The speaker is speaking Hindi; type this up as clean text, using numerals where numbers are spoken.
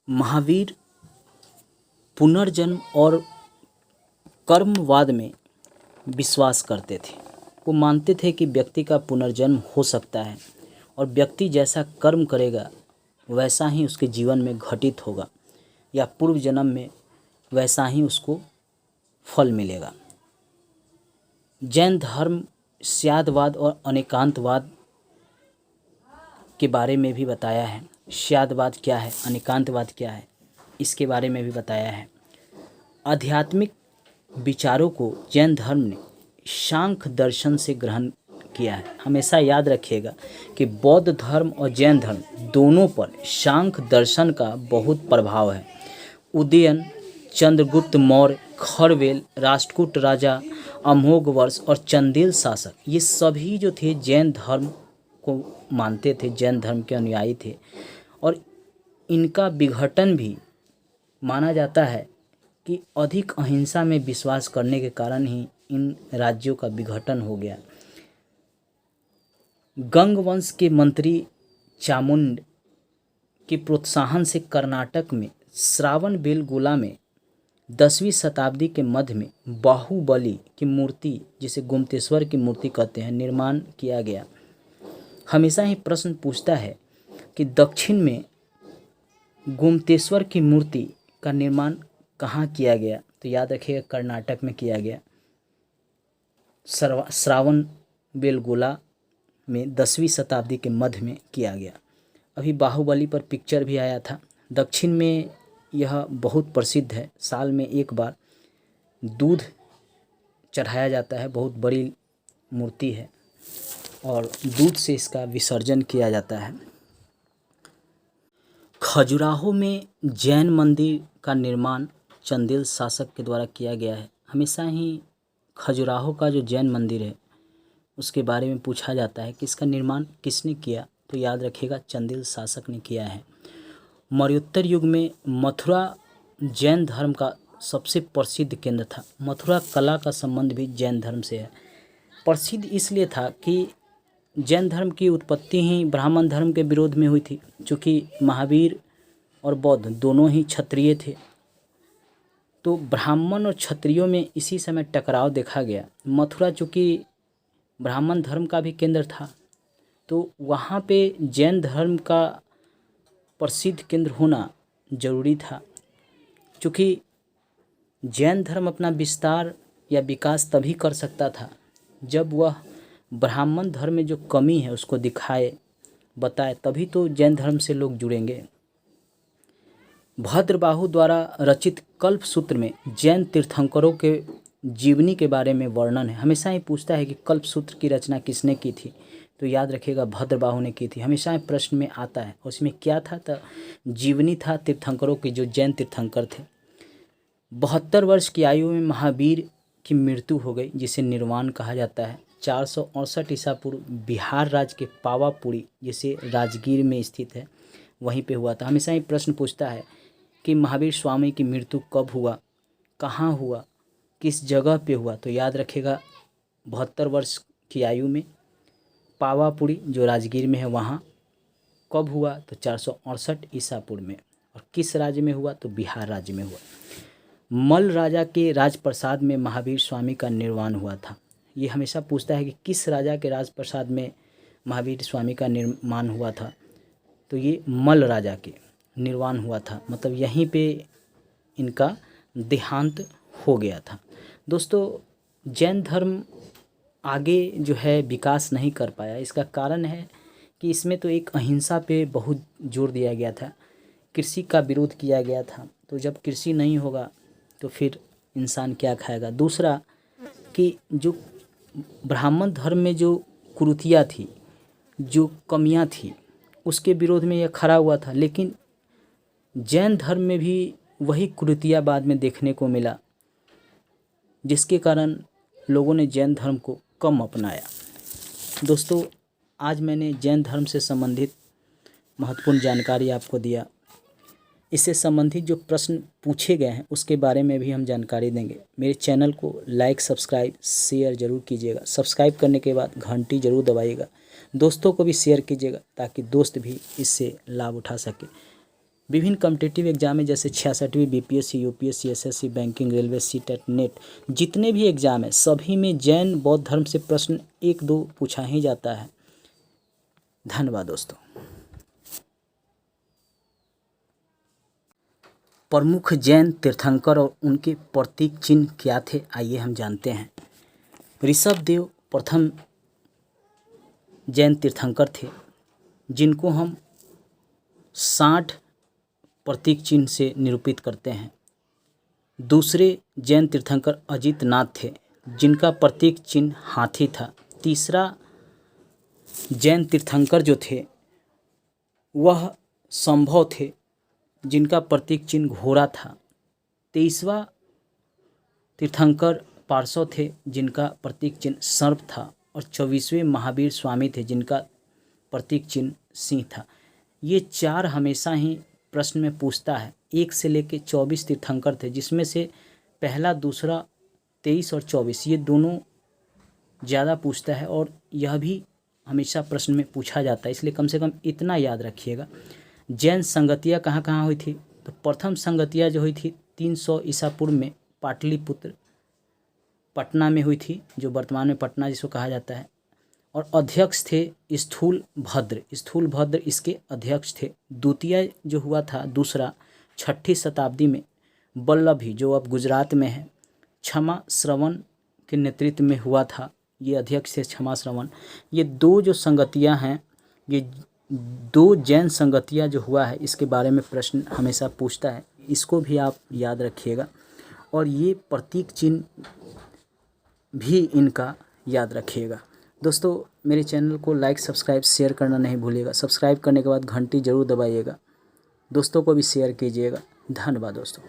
महावीर पुनर्जन्म और कर्मवाद में विश्वास करते थे। वो मानते थे कि व्यक्ति का पुनर्जन्म हो सकता है और व्यक्ति जैसा कर्म करेगा वैसा ही उसके जीवन में घटित होगा या पूर्व जन्म में वैसा ही उसको फल मिलेगा। जैन धर्म स्यादवाद और अनेकांतवाद के बारे में भी बताया है। स्यादवाद क्या है, अनेकांतवाद क्या है, इसके बारे में भी बताया है। आध्यात्मिक विचारों को जैन धर्म ने सांख्य दर्शन से ग्रहण किया है। हमेशा याद रखिएगा कि बौद्ध धर्म और जैन धर्म दोनों पर सांख्य दर्शन का बहुत प्रभाव है। उदयन, चंद्रगुप्त मौर्य, खरवेल, राष्ट्रकूट राजा, अमोघवर्ष और चंदेल शासक, ये सभी जो थे जैन धर्म को मानते थे, जैन धर्म के अनुयायी थे और इनका विघटन भी माना जाता है कि अधिक अहिंसा में विश्वास करने के कारण ही इन राज्यों का विघटन हो गया। गंग वंश के मंत्री चामुंड के प्रोत्साहन से कर्नाटक में श्रावण बेलगोला में 10वीं शताब्दी के मध्य में बाहुबली की मूर्ति, जिसे गुप्तेश्वर की मूर्ति कहते हैं, निर्माण किया गया। हमेशा ही प्रश्न पूछता है कि दक्षिण में गुप्तेश्वर की मूर्ति का निर्माण कहाँ किया गया, तो याद रखिएगा कर्नाटक में किया गया, श्रावण बेलगोला में 10वीं शताब्दी के मध्य में किया गया। अभी बाहुबली पर पिक्चर भी आया था। दक्षिण में यह बहुत प्रसिद्ध है। साल में एक बार दूध चढ़ाया जाता है, बहुत बड़ी मूर्ति है और दूध से इसका विसर्जन किया जाता है। खजुराहो में जैन मंदिर का निर्माण चंदेल शासक के द्वारा किया गया है। हमेशा ही खजुराहो का जो जैन मंदिर है उसके बारे में पूछा जाता है कि इसका निर्माण किसने किया, तो याद रखिएगा चंदेल शासक ने किया है। मौर्योत्तर युग में मथुरा जैन धर्म का सबसे प्रसिद्ध केंद्र था। मथुरा कला का संबंध भी जैन धर्म से है। प्रसिद्ध इसलिए था कि जैन धर्म की उत्पत्ति ही ब्राह्मण धर्म के विरोध में हुई थी। चूँकि महावीर और बौद्ध दोनों ही क्षत्रिय थे, तो ब्राह्मण और क्षत्रियों में इसी समय टकराव देखा गया। मथुरा चूँकि ब्राह्मण धर्म का भी केंद्र था, तो वहाँ पे जैन धर्म का प्रसिद्ध केंद्र होना जरूरी था। चूँकि जैन धर्म अपना विस्तार या विकास तभी कर सकता था जब वह ब्राह्मण धर्म में जो कमी है उसको दिखाए, बताए, तभी तो जैन धर्म से लोग जुड़ेंगे। भद्रबाहु द्वारा रचित कल्पसूत्र में जैन तीर्थंकरों के जीवनी के बारे में वर्णन है। हमेशा ही पूछता है कि कल्पसूत्र की रचना किसने की थी, तो याद रखिएगा भद्रबाहु ने की थी। हमेशा ही प्रश्न में आता है। उसमें क्या था, तो जीवनी था तीर्थंकरों की, जो जैन तीर्थंकर थे। 72 वर्ष की आयु में महावीर की मृत्यु हो गई, जिसे निर्वाण कहा जाता है। 468 ईसा पूर्व बिहार राज्य के पावापुरी, जिसे राजगीर में स्थित है, वहीं पे हुआ था। हमेशा ही प्रश्न पूछता है कि महावीर स्वामी की मृत्यु कब हुआ, कहाँ हुआ, किस जगह पे हुआ, तो याद रखिएगा 72 वर्ष की आयु में पावापुरी जो राजगीर में है वहाँ। कब हुआ, तो 468 ईसा पूर्व में। और किस राज्य में हुआ, तो बिहार राज्य में हुआ। मल्ल राजा के राजप्रसाद में महावीर स्वामी का निर्वाण हुआ था। ये हमेशा पूछता है कि किस राजा के राजप्रसाद में महावीर स्वामी का निर्माण हुआ था, तो ये मल्ल राजा के निर्वाण हुआ था, मतलब यहीं पे इनका देहांत हो गया था। दोस्तों, जैन धर्म आगे जो है विकास नहीं कर पाया। इसका कारण है कि इसमें तो एक अहिंसा पे बहुत जोर दिया गया था, कृषि का विरोध किया गया था। तो जब कृषि नहीं होगा तो फिर इंसान क्या खाएगा। दूसरा कि जो ब्राह्मण धर्म में जो कुरीतियाँ थी, जो कमियां थी, उसके विरोध में यह खड़ा हुआ था। लेकिन जैन धर्म में भी वही कुरीतियाँ बाद में देखने को मिला, जिसके कारण लोगों ने जैन धर्म को कम अपनाया। दोस्तों, आज मैंने जैन धर्म से संबंधित महत्वपूर्ण जानकारी आपको दिया। इससे संबंधित जो प्रश्न पूछे गए हैं उसके बारे में भी हम जानकारी देंगे। मेरे चैनल को लाइक, सब्सक्राइब, शेयर ज़रूर कीजिएगा। सब्सक्राइब करने के बाद घंटी ज़रूर दबाइएगा। दोस्तों को भी शेयर कीजिएगा ताकि दोस्त भी इससे लाभ उठा सके। विभिन्न कॉम्पिटिटिव एग्जाम है जैसे 66वीं BPSC, UPSC, SSC, banking, railway, CTET, NET, जितने भी एग्जाम है सभी में जैन बौद्ध धर्म से प्रश्न 1-2 पूछा ही जाता है। धन्यवाद दोस्तों। प्रमुख जैन तीर्थंकर और उनके प्रतीक चिन्ह क्या थे, आइए हम जानते हैं। ऋषभदेव प्रथम जैन तीर्थंकर थे जिनको हम 60 प्रतीक चिन्ह से निरूपित करते हैं। दूसरे जैन तीर्थंकर अजितनाथ थे जिनका प्रतीक चिन्ह हाथी था। तीसरा जैन तीर्थंकर जो थे वह संभव थे जिनका प्रतीक चिन्ह घोड़ा था। 23वां तीर्थंकर पार्श्व थे जिनका प्रतीक चिन्ह सर्प था। और 24वें महावीर स्वामी थे जिनका प्रतीक चिन्ह सिंह था। ये 4 हमेशा ही प्रश्न में पूछता है। 1 से लेकर 24 तीर्थंकर थे जिसमें से पहला, दूसरा, 23 और 24 ये दोनों ज़्यादा पूछता है और यह भी हमेशा प्रश्न में पूछा जाता है, इसलिए कम से कम इतना याद रखिएगा। जैन संगतियाँ कहाँ कहाँ हुई थी, तो प्रथम संगतियाँ जो हुई थी 300 ईसा पूर्व में पाटलिपुत्र पटना में हुई थी, जो वर्तमान में पटना जिसको कहा जाता है। और अध्यक्ष थे स्थूल भद्र इसके अध्यक्ष थे। द्वितीय जो हुआ था दूसरा 6ठी शताब्दी में वल्लभी जो अब गुजरात में है, क्षमा श्रवण के नेतृत्व में हुआ था, ये अध्यक्ष थे क्षमा श्रवण। ये 2 जो संगतियाँ हैं, ये 2 जैन संगतियाँ जो हुआ है इसके बारे में प्रश्न हमेशा पूछता है, इसको भी आप याद रखिएगा। और ये प्रतीक चिन्ह भी इनका याद रखिएगा। दोस्तों मेरे चैनल को लाइक, सब्सक्राइब, शेयर करना नहीं भूलिएगा। सब्सक्राइब करने के बाद घंटी ज़रूर दबाइएगा। दोस्तों को भी शेयर कीजिएगा। धन्यवाद दोस्तों।